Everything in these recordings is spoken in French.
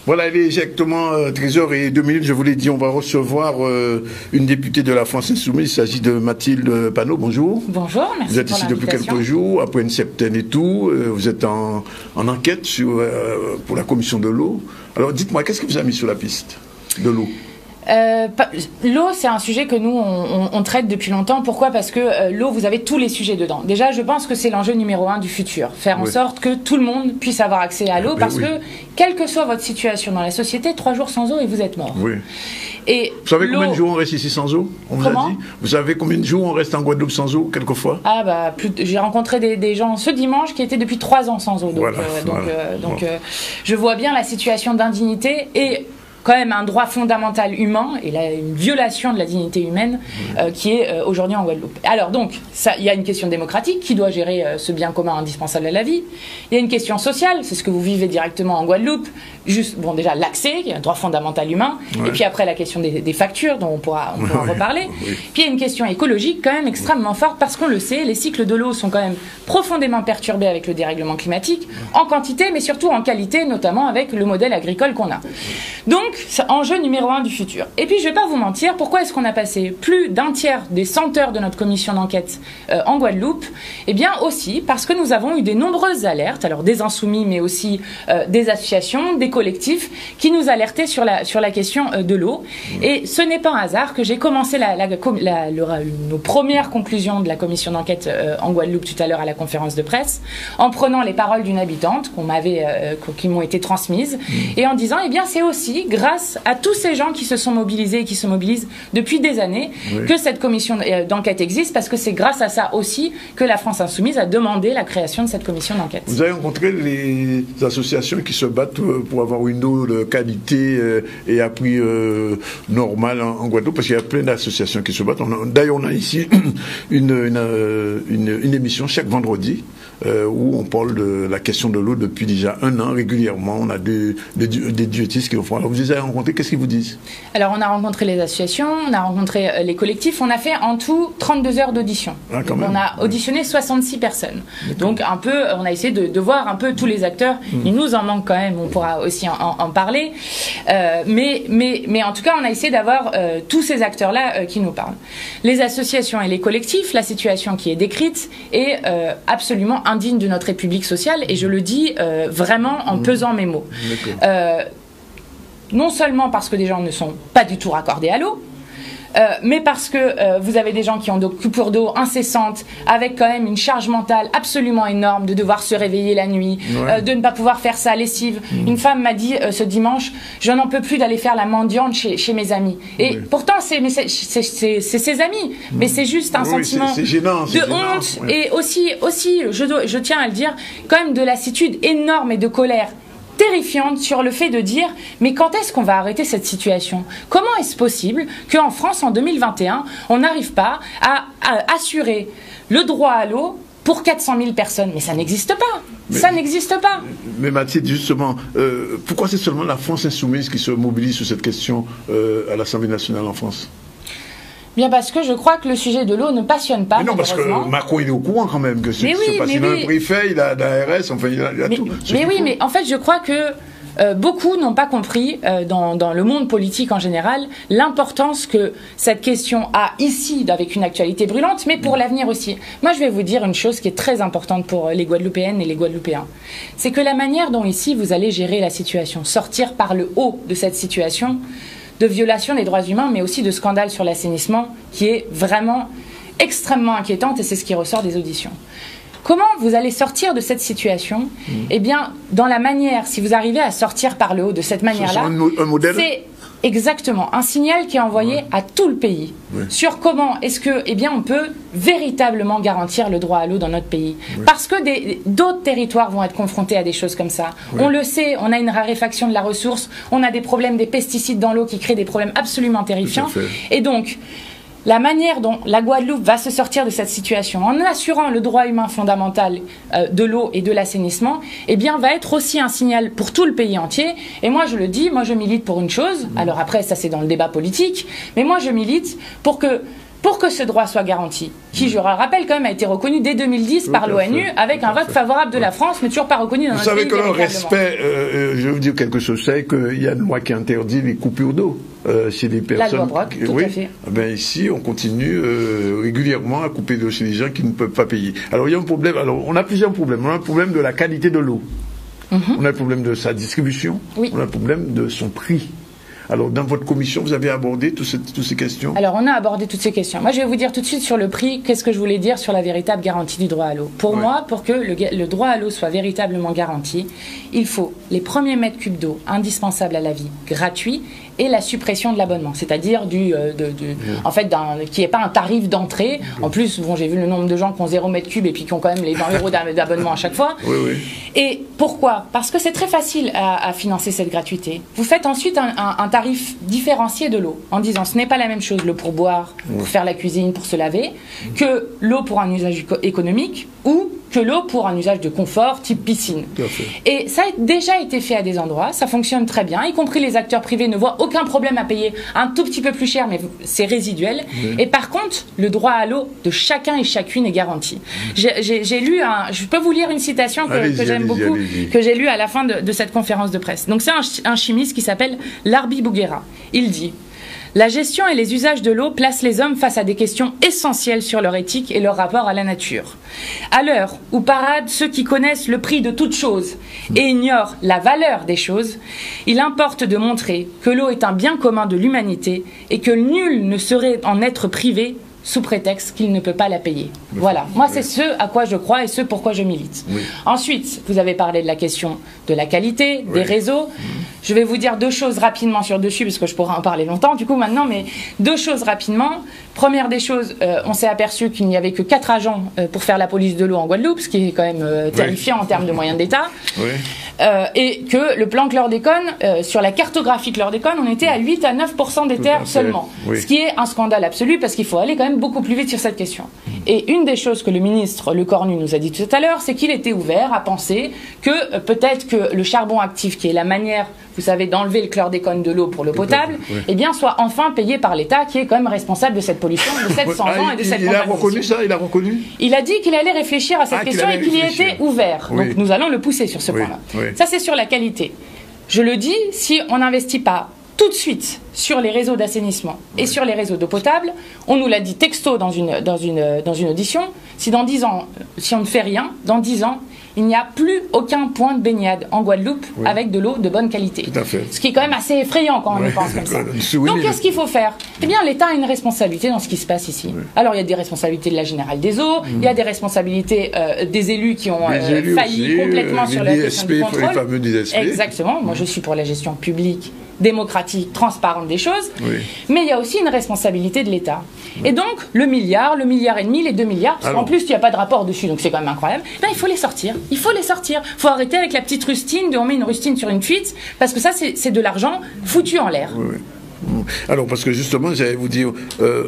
Voilà, il est exactement 13h02. Je vous l'ai dit, on va recevoir une députée de la France Insoumise. Il s'agit de Mathilde Panot. Bonjour. Bonjour, merci. Vous êtes ici depuis quelques jours, après une septaine et tout. Vous êtes en enquête pour la commission de l'eau. Alors dites-moi, qu'est-ce qui vous a mis sur la piste de l'eau? L'eau, c'est un sujet que nous, on traite depuis longtemps. Pourquoi? Parce que l'eau, vous avez tous les sujets dedans. Déjà, je pense que c'est l'enjeu numéro 1 du futur. Faire en sorte que tout le monde puisse avoir accès à l'eau. Parce que, quelle que soit votre situation dans la société, 3 jours sans eau et vous êtes mort. Oui. Et vous savez combien de jours on reste ici sans eau? On vous a dit. Vous savez combien de jours on reste en Guadeloupe sans eau, quelquefois? Ah bah, j'ai rencontré des gens ce dimanche qui étaient depuis 3 ans sans eau. Donc, je vois bien la situation d'indignité et quand même un droit fondamental humain et là une violation de la dignité humaine qui est aujourd'hui en Guadeloupe. Alors donc, il y a une question démocratique qui doit gérer ce bien commun indispensable à la vie. Il y a une question sociale, c'est ce que vous vivez directement en Guadeloupe. Juste, bon déjà l'accès, qui est un droit fondamental humain, et puis après la question des factures dont on pourra en reparler. Puis il y a une question écologique quand même extrêmement forte parce qu'on le sait, les cycles de l'eau sont quand même profondément perturbés avec le dérèglement climatique, en quantité mais surtout en qualité, notamment avec le modèle agricole qu'on a. Donc, c'est enjeu numéro 1 du futur. Et puis je vais pas vous mentir, pourquoi est-ce qu'on a passé plus d'un tiers des 100 heures de notre commission d'enquête en Guadeloupe? Eh bien aussi parce que nous avons eu des nombreuses alertes, alors des insoumis mais aussi des associations, des collectifs qui nous alertaient sur la question de l'eau. Et ce n'est pas un hasard que j'ai commencé nos premières conclusions de la commission d'enquête en Guadeloupe tout à l'heure à la conférence de presse, en prenant les paroles d'une habitante qui m'ont été transmises et en disant, eh bien c'est aussi grâce à tous ces gens qui se sont mobilisés et qui se mobilisent depuis des années que cette commission d'enquête existe, parce que c'est grâce à ça aussi que la France Insoumise a demandé la création de cette commission d'enquête. Vous avez rencontré les associations qui se battent pour avoir une eau de qualité et à prix normal en Guadeloupe, parce qu'il y a plein d'associations qui se battent. D'ailleurs, on a ici une émission chaque vendredi où on parle de la question de l'eau depuis déjà 1 an régulièrement. On a des diététistes qui le font. Alors vous les avez rencontrés, qu'est-ce qu'ils vous disent? Alors on a rencontré les associations, on a rencontré les collectifs, on a fait en tout 32 heures d'audition. On a auditionné 66 personnes. Donc un peu, on a essayé de voir un peu tous les acteurs. Il nous en manque quand même, on pourra aussi en parler. Mais en tout cas, on a essayé d'avoir tous ces acteurs-là qui nous parlent. Les associations et les collectifs, la situation qui est décrite est absolument indigne de notre République sociale, et je le dis vraiment en pesant mes mots. Non seulement parce que des gens ne sont pas du tout raccordés à l'eau, mais parce que vous avez des gens qui ont des coupures d'eau incessantes, avec quand même une charge mentale absolument énorme, de devoir se réveiller la nuit, de ne pas pouvoir faire sa lessive. Une femme m'a dit ce dimanche, je n'en peux plus d'aller faire la mendiante chez mes amis. Et pourtant, c'est ses amis, mais c'est juste un sentiment de honte, et aussi je tiens à le dire, quand même de lassitude énorme et de colère terrifiante sur le fait de dire, mais quand est-ce qu'on va arrêter cette situation? Comment est-ce possible qu'en France, en 2021, on n'arrive pas à assurer le droit à l'eau pour 400 000 personnes? Mais ça n'existe pas. Ça n'existe pas. Mais Mathilde, justement, pourquoi c'est seulement la France Insoumise qui se mobilise sur cette question à l'Assemblée nationale en France? Bien parce que je crois que le sujet de l'eau ne passionne pas. Mais non, parce que Macron, il est au courant quand même que ce qui se passe. Il a un préfet, il a l'ARS, enfin il a tout. Mais oui, mais en fait, je crois que beaucoup n'ont pas compris, dans le monde politique en général, l'importance que cette question a ici, avec une actualité brûlante, mais pour l'avenir aussi. Moi, je vais vous dire une chose qui est très importante pour les Guadeloupéennes et les Guadeloupéens. C'est que la manière dont ici, vous allez gérer la situation, sortir par le haut de cette situation, de violation des droits humains, mais aussi de scandale sur l'assainissement, qui est vraiment extrêmement inquiétante, et c'est ce qui ressort des auditions. Comment vous allez sortir de cette situation? Eh bien, dans la manière, si vous arrivez à sortir par le haut de cette manière-là, c'est exactement un signal qui est envoyé à tout le pays sur comment est-ce que, eh bien, on peut véritablement garantir le droit à l'eau dans notre pays. Parce que d'autres territoires vont être confrontés à des choses comme ça. On le sait, on a une raréfaction de la ressource, on a des problèmes des pesticides dans l'eau qui créent des problèmes absolument terrifiants. Et donc, la manière dont la Guadeloupe va se sortir de cette situation en assurant le droit humain fondamental de l'eau et de l'assainissement, eh bien, va être aussi un signal pour tout le pays entier. Et moi, je le dis, moi, je milite pour une chose. Alors après, ça, c'est dans le débat politique. Mais moi, je milite pour que pour que ce droit soit garanti, qui, je le rappelle, quand même, a été reconnu dès 2010 par l'ONU, avec un vote favorable de la France, mais toujours pas reconnu dans notre pays. Vous savez que le respect, je vais vous dire quelque chose, c'est qu'il y a une loi qui interdit les coupures d'eau chez les personnes. La loi Brock, tout à fait. Ben ici, on continue régulièrement à couper d'eau chez les gens qui ne peuvent pas payer. Alors il y a un problème. Alors on a plusieurs problèmes. On a un problème de la qualité de l'eau. On a le problème de sa distribution. On a le problème de son prix. Alors, dans votre commission, vous avez abordé toutes ces questions? Alors, on a abordé toutes ces questions. Moi, je vais vous dire tout de suite sur le prix, qu'est-ce que je voulais dire sur la véritable garantie du droit à l'eau. Pour moi, pour que le droit à l'eau soit véritablement garanti, il faut les premiers mètres cubes d'eau indispensables à la vie gratuits et la suppression de l'abonnement, c'est-à-dire en fait, qui n'est pas un tarif d'entrée. En plus, bon, j'ai vu le nombre de gens qui ont 0 mètre cube et puis qui ont quand même les 20 € d'abonnement à chaque fois. Et pourquoi? Parce que c'est très facile à financer cette gratuité. Vous faites ensuite un tarif différencié de l'eau, en disant ce n'est pas la même chose l'eau pour boire, pour faire la cuisine, pour se laver, que l'eau pour un usage économique ou que l'eau pour un usage de confort type piscine. Et ça a déjà été fait à des endroits, ça fonctionne très bien, y compris les acteurs privés ne voient aucun problème à payer un tout petit peu plus cher, mais c'est résiduel. Et par contre, le droit à l'eau de chacun et chacune est garanti. J'ai lu, je peux vous lire une citation que j'aime beaucoup, que j'ai lue à la fin de cette conférence de presse. Donc c'est un chimiste qui s'appelle Larbi Bouguera. Il dit: la gestion et les usages de l'eau placent les hommes face à des questions essentielles sur leur éthique et leur rapport à la nature. À l'heure où paradent ceux qui connaissent le prix de toute chose et ignorent la valeur des choses, il importe de montrer que l'eau est un bien commun de l'humanité et que nul ne saurait en être privé sous prétexte qu'il ne peut pas la payer. Voilà, moi c'est ce à quoi je crois et ce pourquoi je milite. Ensuite, vous avez parlé de la question de la qualité, des réseaux. Je vais vous dire deux choses rapidement sur dessus, parce que je pourrais en parler longtemps du coup maintenant, mais deux choses rapidement. Première des choses, on s'est aperçu qu'il n'y avait que 4 agents pour faire la police de l'eau en Guadeloupe, ce qui est quand même terrifiant en termes de moyens d'État. Et que le plan chlordécone, sur la cartographie chlordécone, on était à 8 à 9% des terres seulement. Ce qui est un scandale absolu, parce qu'il faut aller quand même beaucoup plus vite sur cette question. Et une des choses que le ministre Le Cornu nous a dit tout à l'heure, c'est qu'il était ouvert à penser que peut-être que le charbon actif, qui est la manière, vous savez, d'enlever le chlordécone de l'eau pour l'eau potable, eh bien, soit enfin payé par l'État, qui est quand même responsable de cette pollution de 700 ans et de cette contamination. Il a reconnu ça? Il a reconnu? Il a dit qu'il allait réfléchir à cette question et qu'il y était ouvert. Donc nous allons le pousser sur ce point-là. Ça, c'est sur la qualité. Je le dis, si on n'investit pas tout de suite sur les réseaux d'assainissement et sur les réseaux d'eau potable, on nous l'a dit texto dans une audition, si dans 10 ans, si on ne fait rien, dans 10 ans, il n'y a plus aucun point de baignade en Guadeloupe avec de l'eau de bonne qualité. Tout à fait. Ce qui est quand même assez effrayant quand on y pense comme ça. Donc qu'est-ce qu'il faut faire? Eh bien, l'État a une responsabilité dans ce qui se passe ici. Alors il y a des responsabilités de la Générale des Eaux, il y a des responsabilités des élus qui ont failli complètement sur la question du contrôle. Les fameux DSP. Exactement. Moi, je suis pour la gestion publique, démocratique, transparente des choses. Mais il y a aussi une responsabilité de l'État. Et donc, le milliard et demi, les 2 milliards, parce qu'en plus, il n'y a pas de rapport dessus, donc c'est quand même incroyable, ben, il faut les sortir. Il faut les sortir. Il faut arrêter avec la petite rustine, on met une rustine sur une fuite, parce que ça, c'est de l'argent foutu en l'air. Alors, parce que justement, j'allais vous dire,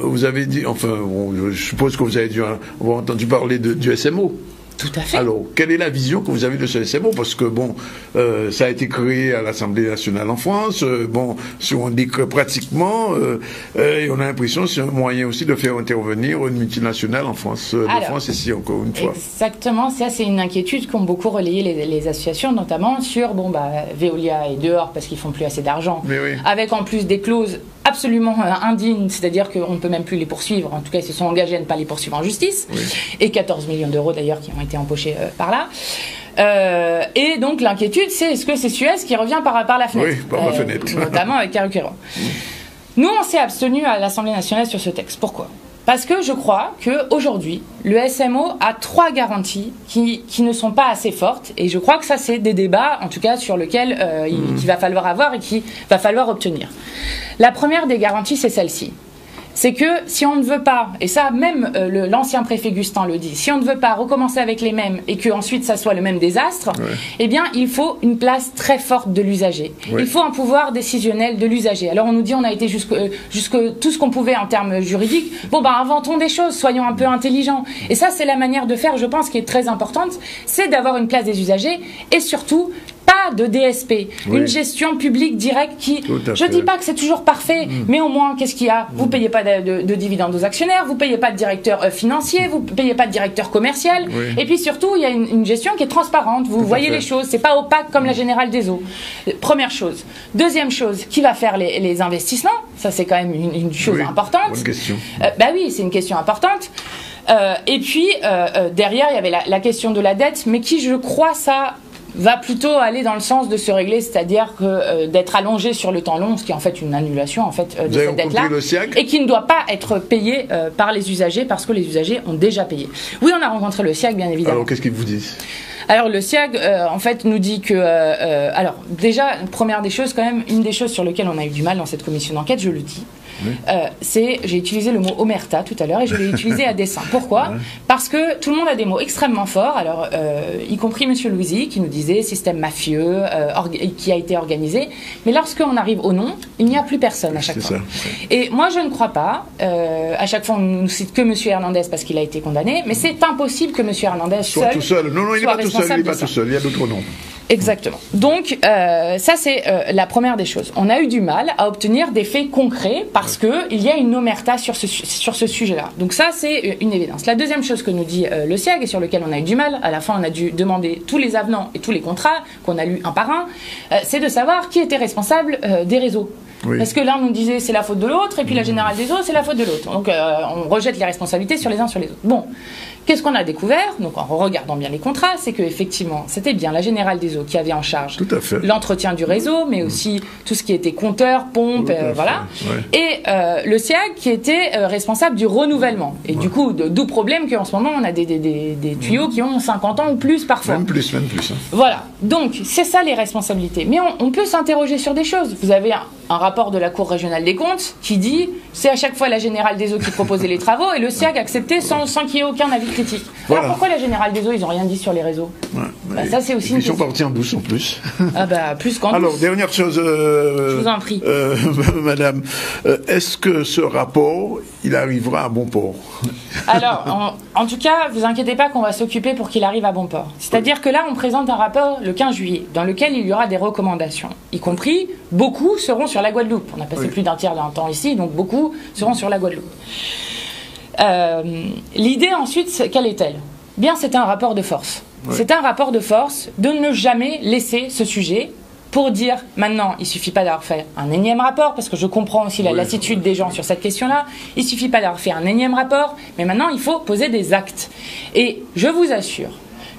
vous avez dit, enfin, bon, je suppose que vous avez dû avoir entendu parler du SMO. Tout à fait. Alors, quelle est la vision que vous avez de ce SMO? Parce que, bon, ça a été créé à l'Assemblée nationale en France, bon, sur un décret pratiquement, et on a l'impression que c'est un moyen aussi de faire intervenir une multinationale en France, France ici, encore une fois. Exactement, ça c'est une inquiétude qu'ont beaucoup relayé les associations, notamment sur, bon, bah, Veolia est dehors parce qu'ils font plus assez d'argent, avec en plus des clauses absolument indignes, c'est-à-dire qu'on ne peut même plus les poursuivre, en tout cas ils se sont engagés à ne pas les poursuivre en justice, et 14 millions d'euros d'ailleurs qui ont été empochés par là. Et donc l'inquiétude, c'est est-ce que c'est Suez qui revient par la fenêtre? Oui, par la fenêtre. Notamment avec Caruquero. Nous, on s'est abstenus à l'Assemblée nationale sur ce texte. Pourquoi? Parce que je crois qu'aujourd'hui, le SMO a 3 garanties qui ne sont pas assez fortes. Et je crois que ça, c'est des débats, en tout cas, sur lesquels qu'il va falloir avoir et qu'il va falloir obtenir. La première des garanties, c'est celle-ci. C'est que si on ne veut pas, et ça même l'ancien préfet Gustin le dit, si on ne veut pas recommencer avec les mêmes et qu'ensuite ça soit le même désastre, eh bien il faut une place très forte de l'usager. Il faut un pouvoir décisionnel de l'usager. Alors on nous dit on a été jusque tout ce qu'on pouvait en termes juridiques. Bon ben inventons des choses, soyons un peu intelligents. Et ça c'est la manière de faire, je pense, qui est très importante, c'est d'avoir une place des usagers et surtout pas de DSP, une gestion publique directe qui, je dis pas que c'est toujours parfait, mais au moins, qu'est-ce qu'il y a? Vous payez pas de dividendes aux actionnaires, vous payez pas de directeur financier, vous payez pas de directeur commercial, et puis surtout, il y a une gestion qui est transparente, vous voyez les choses, c'est pas opaque comme la Générale des Eaux. Première chose. Deuxième chose, qui va faire les investissements? Ça, c'est quand même une chose importante. Bonne question. Bah oui, c'est une question importante. Et puis, derrière, il y avait la question de la dette, mais qui, je crois, ça va plutôt aller dans le sens de se régler, c'est-à-dire que d'être allongé sur le temps long, ce qui est en fait une annulation en fait de cette dette-là, et qui ne doit pas être payé par les usagers parce que les usagers ont déjà payé. Oui, on a rencontré le SIAG, bien évidemment. Alors, qu'est-ce qu'ils vous disent? Alors le SIAG, en fait, nous dit que... alors, déjà, première des choses, quand même, une des choses sur lesquelles on a eu du mal dans cette commission d'enquête, je le dis, j'ai utilisé le mot omerta tout à l'heure et je l'ai utilisé à dessein. Pourquoi? Parce que tout le monde a des mots extrêmement forts, alors y compris Monsieur Louisy qui nous disait système mafieux qui a été organisé, mais lorsqu'on arrive au nom, il n'y a plus personne à chaque fois. Et moi je ne crois pas, à chaque fois on ne cite que Monsieur Hernandez parce qu'il a été condamné, mais c'est impossible que Monsieur Hernandez soit tout seul. Non, il n'est pas tout seul, il n'est pas tout seul, il y a d'autres noms. Exactement. Donc, ça, c'est la première des choses. On a eu du mal à obtenir des faits concrets parce qu'il y a une omerta sur ce sujet-là. Donc ça, c'est une évidence. La deuxième chose que nous dit le SIAG et sur lequel on a eu du mal, à la fin, on a dû demander tous les avenants et tous les contrats qu'on a lus un par un, c'est de savoir qui était responsable des réseaux. Parce que l'un nous disait c'est la faute de l'autre et puis la Générale des Eaux c'est la faute de l'autre. Donc on rejette les responsabilités sur les uns sur les autres. Bon, qu'est-ce qu'on a découvert, donc en regardant bien les contrats, c'est qu'effectivement c'était bien la Générale des Eaux qui avait en charge l'entretien du réseau, mais aussi tout ce qui était compteur, pompe, voilà. Et le SIAG qui était responsable du renouvellement. Et du coup, d'où problème qu'en ce moment on a des tuyaux qui ont 50 ans ou plus parfois. Même plus. Hein. Voilà, donc c'est ça les responsabilités. Mais on peut s'interroger sur des choses. Vous avez un rapport de la Cour régionale des comptes qui dit c'est à chaque fois la Générale des Eaux qui proposait les travaux et le SIAG acceptait sans qu'il y ait aucun avis critique. Alors pourquoi la Générale des Eaux ils n'ont rien dit sur les réseaux? Ça c'est aussi ils sont partis en douce en plus. Ah bah plus qu'en douce. Alors dernière chose, je vous en prie. Madame, est-ce que ce rapport il arrivera à bon port? Alors en tout cas vous inquiétez pas qu'on va s'occuper pour qu'il arrive à bon port. C'est-à-dire que là on présente un rapport le 15 juillet dans lequel il y aura des recommandations, y compris beaucoup seront sur la Guadeloupe. On a passé plus d'un tiers d'un temps ici, donc beaucoup seront sur la Guadeloupe. L'idée ensuite, quelle est-elle? Bien, c'est un rapport de force. C'est un rapport de force de ne jamais laisser ce sujet pour dire maintenant, il suffit pas d'avoir fait un énième rapport, parce que je comprends aussi la lassitude des gens sur cette question-là, il suffit pas d'avoir fait un énième rapport, mais maintenant il faut poser des actes. Et je vous assure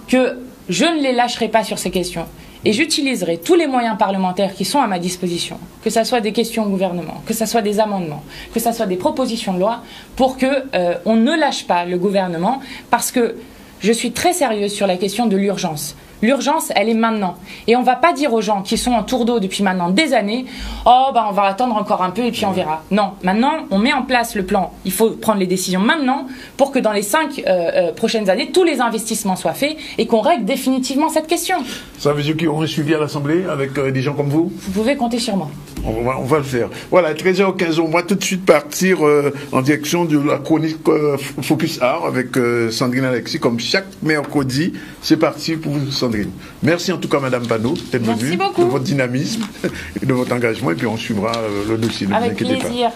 que je ne les lâcherai pas sur ces questions. Et j'utiliserai tous les moyens parlementaires qui sont à ma disposition, que ce soit des questions au gouvernement, que ce soit des amendements, que ce soit des propositions de loi, pour que on ne lâche pas le gouvernement, parce que je suis très sérieuse sur la question de l'urgence. L'urgence, elle est maintenant. Et on ne va pas dire aux gens qui sont en tour d'eau depuis maintenant des années « Oh, on va attendre encore un peu et puis on verra ». Non, maintenant, on met en place le plan. Il faut prendre les décisions maintenant pour que dans les 5 prochaines années, tous les investissements soient faits et qu'on règle définitivement cette question. Ça veut dire qu'ils auront suivi à l'Assemblée avec des gens comme vous? Vous pouvez compter sur moi. On va le faire. Voilà, 13h15, on va tout de suite partir en direction de la chronique Focus Art avec Sandrine Alexis, comme chaque mercredi. C'est parti pour vous, Sandrine. Merci en tout cas, Madame Panot, d'être venue, de votre dynamisme et de votre engagement, et puis on suivra le dossier. Ne vous inquiétez pas. Avec plaisir.